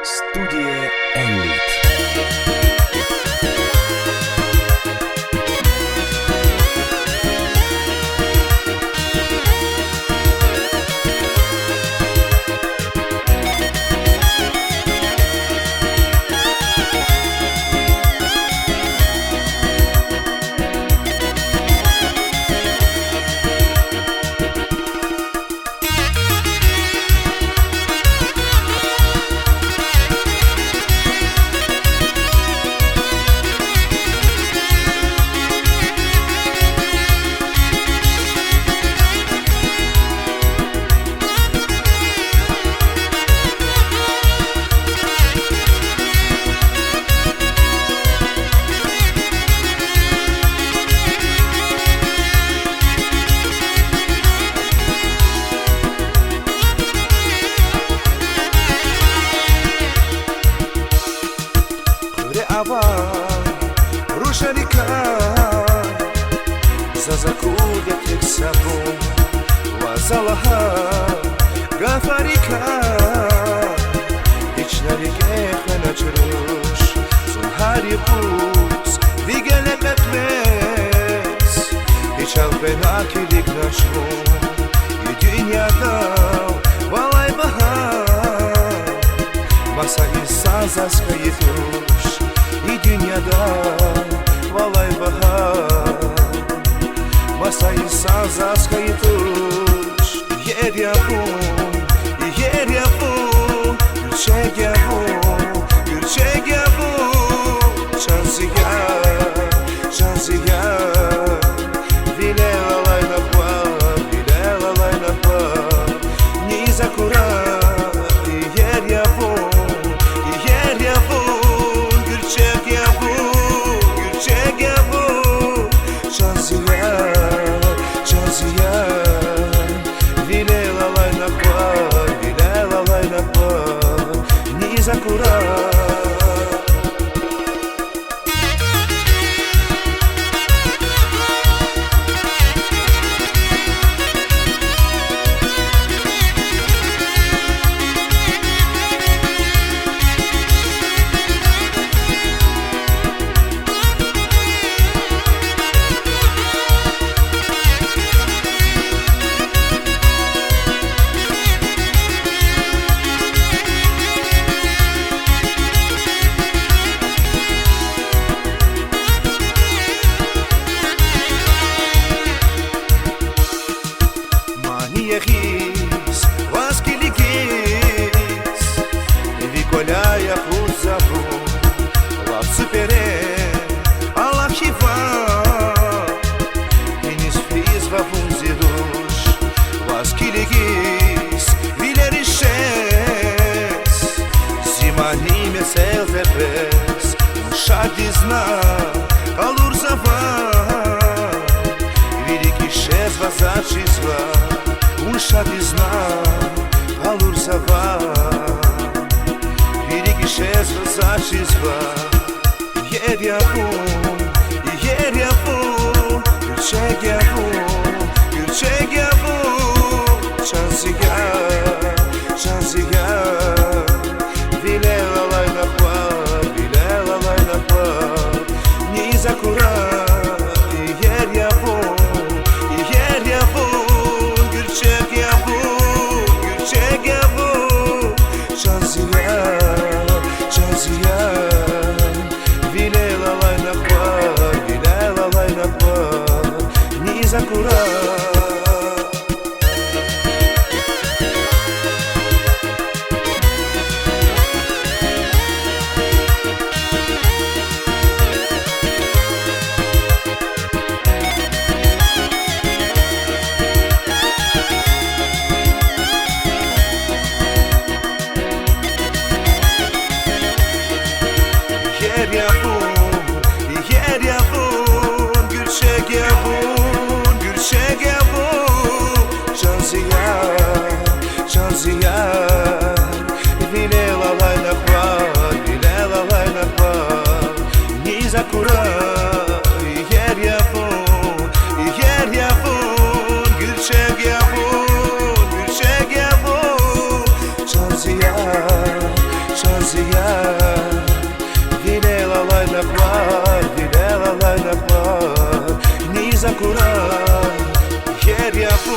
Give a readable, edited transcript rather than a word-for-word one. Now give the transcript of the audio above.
Studie Enlit. Ruša rika Zazakulja tek sabom Vazalaha Gafarika İçine ligeh naçruş Zunhar yıpus Vigele bekles Hiç al benakilik naçrum И dünyada Valay bahar Masa insan zaskayıtuş И dünyada Valay bahar Masa insan zaskayıtuş Yer yapun Yer yapun Gülçek yapun Gülçek yapun Şansiya Vile lalay napwa Vile lalay napwa Ni zakura Yer yapun Yer yapun Gülçek yapun Gülçek yapun Şansiya Vile lalay napwa Vile lalay napwa Ni zakura Ехис, васкиликис, виколяя хузабу, лапсупере, алахива, инис фриз вафунзидуш, васкиликис, вилеришес, зимани месел зепес, шадизна, алурзава, великий шес вазачизва. Шадизна, алурзава Великий шест зачизва Yer yapun Gülçek yapun Gülçek yapun Şansiya Vile lalay napwa Vile lalay napwa Ni zakura Yer yapun Şansiya Vile lalay napwa Vile lalay napwa Ni zakura Yer yapun Gülçek yapun Gülçek yapun Şansiya Vile lalay napwa Vile lalay napwa Ni zakura Yer yapun Gülçek yapun Gülçek yapun Şansiya Shazia Vile la la la kwa Vile la la la kwa Niza kura Yeria fu